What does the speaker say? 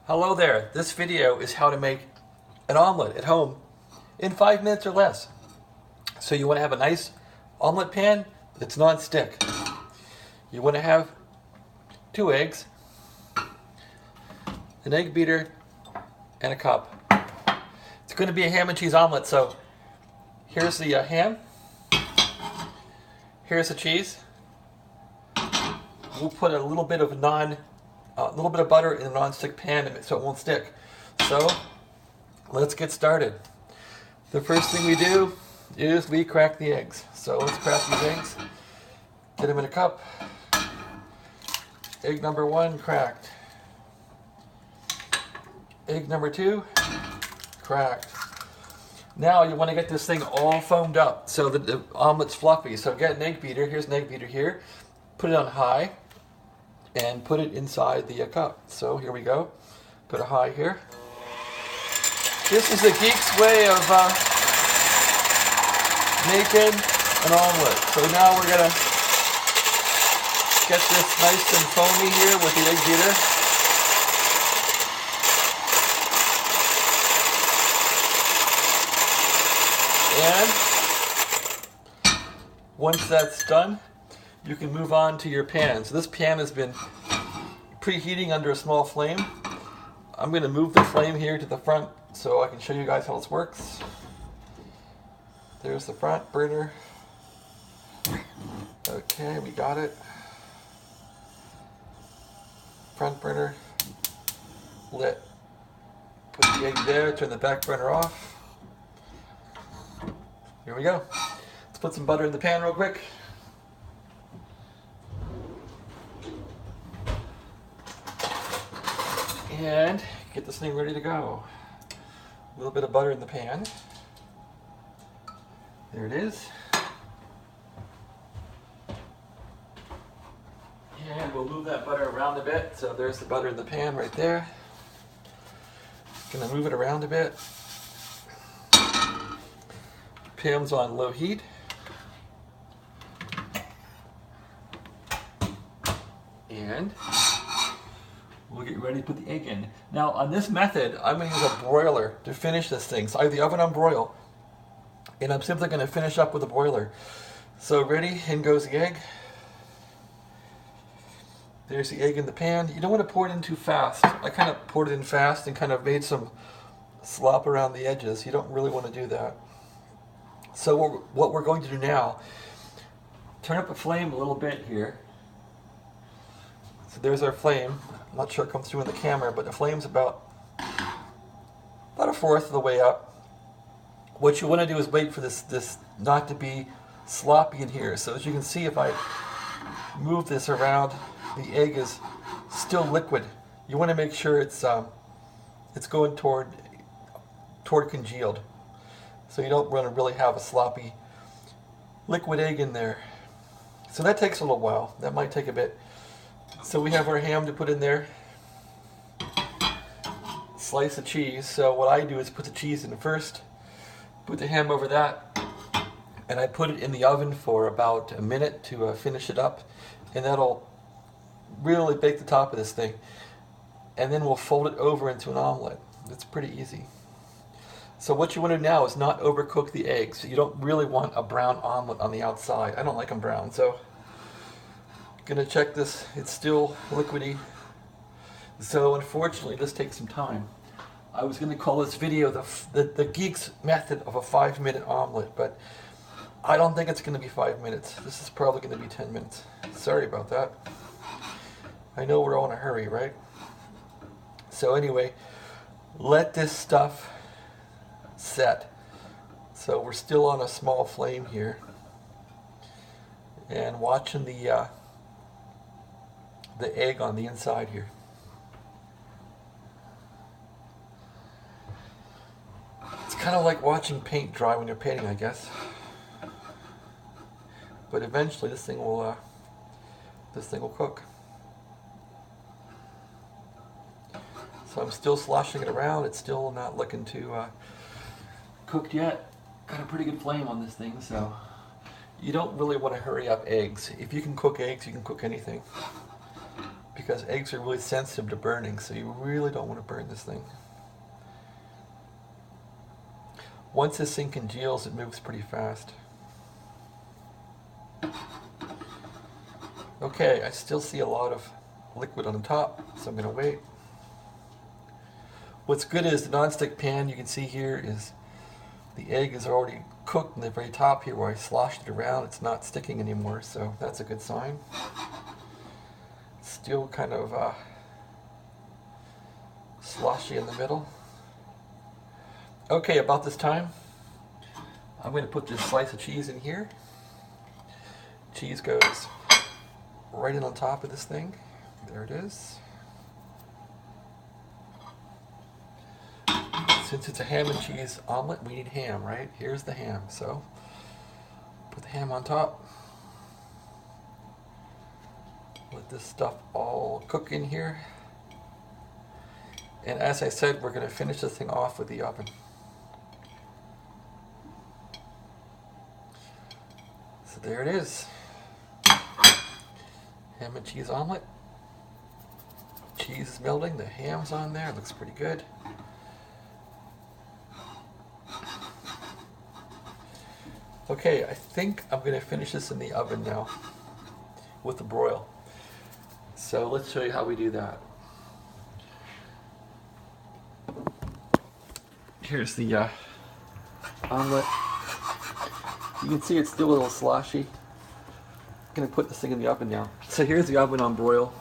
Hello there, this video is how to make an omelet at home in 5 minutes or less. So you want to have a nice omelet pan that's non-stick. You want to have 2 eggs, an egg beater, and a cup. It's going to be a ham and cheese omelet, so here's the ham, here's the cheese. We'll put a little bit of butter in a non-stick pan so it won't stick. So let's get started. The first thing we do is we crack the eggs. So let's crack these eggs. Get them in a cup. Egg number 1 cracked. Egg number 2 cracked. Now you want to get this thing all foamed up so that the omelet's fluffy. So get an egg beater. Here's an egg beater here. Put it on high and put it inside the cup. So here we go. Go to high here. This is the Geek's way of making an omelet. So now we're gonna get this nice and foamy here with the egg beater. And once that's done, you can move on to your pan. So this pan has been preheating under a small flame. I'm going to move the flame here to the front so I can show you guys how this works. There's the front burner. Okay, we got it. Front burner lit. Put the egg there, turn the back burner off. Here we go. Let's put some butter in the pan real quick. And get this thing ready to go. A little bit of butter in the pan. There it is. And we'll move that butter around a bit. So there's the butter in the pan right there. Gonna move it around a bit. Pan's on low heat. And we'll get ready to put the egg in. Now on this method, I'm going to use a broiler to finish this thing. So I have the oven on broil, and I'm simply going to finish up with a broiler. So ready, in goes the egg. There's the egg in the pan. You don't want to pour it in too fast. I kind of poured it in fast and kind of made some slop around the edges. You don't really want to do that. So what we're going to do now, turn up the flame a little bit here. So there's our flame. I'm not sure it comes through in the camera, but the flame's about 1/4 of the way up. What you want to do is wait for this not to be sloppy in here. So as you can see, if I move this around, the egg is still liquid. You want to make sure it's going toward congealed. So you don't want to really have a sloppy liquid egg in there. So that takes a little while. That might take a bit. So we have our ham to put in there. Slice of cheese. So what I do is put the cheese in first, put the ham over that, and I put it in the oven for about a minute to finish it up, and that'll really bake the top of this thing. And then we'll fold it over into an omelet. It's pretty easy. So what you want to do now is not overcook the eggs. You don't really want a brown omelet on the outside. I don't like them brown, so gonna check this. It's still liquidy. So unfortunately, this takes some time. I was gonna call this video the Geek's method of a 5-minute omelet, but I don't think it's gonna be 5 minutes. This is probably gonna be 10 minutes. Sorry about that. I know we're all in a hurry, right? So anyway, let this stuff set. So we're still on a small flame here, and watching the egg on the inside here. It's kind of like watching paint dry when you're painting, I guess. But eventually this thing will cook. So I'm still sloshing it around. It's still not looking too cooked yet. Got a pretty good flame on this thing, so you don't really want to hurry up eggs. If you can cook eggs, you can cook anything. because eggs are really sensitive to burning, so you really don't want to burn this thing. Once this thing congeals, it moves pretty fast. Okay, I still see a lot of liquid on the top, so I'm going to wait. What's good is the non-stick pan, you can see here, is the egg is already cooked in the very top here where I sloshed it around. It's not sticking anymore, so that's a good sign. Still kind of sloshy in the middle. Okay, about this time, I'm going to put this slice of cheese in here. Cheese goes right in on top of this thing. There it is. Since it's a ham and cheese omelet, we need ham, right? Here's the ham, so put the ham on top. Let this stuff all cook in here. And as I said, we're going to finish this thing off with the oven. So there it is. Ham and cheese omelet. Cheese is melting, the ham's on there, looks pretty good. Okay, I think I'm going to finish this in the oven now with the broil. So let's show you how we do that. Here's the omelet. You can see it's still a little sloshy. I'm going to put this thing in the oven now. So here's the oven on broil.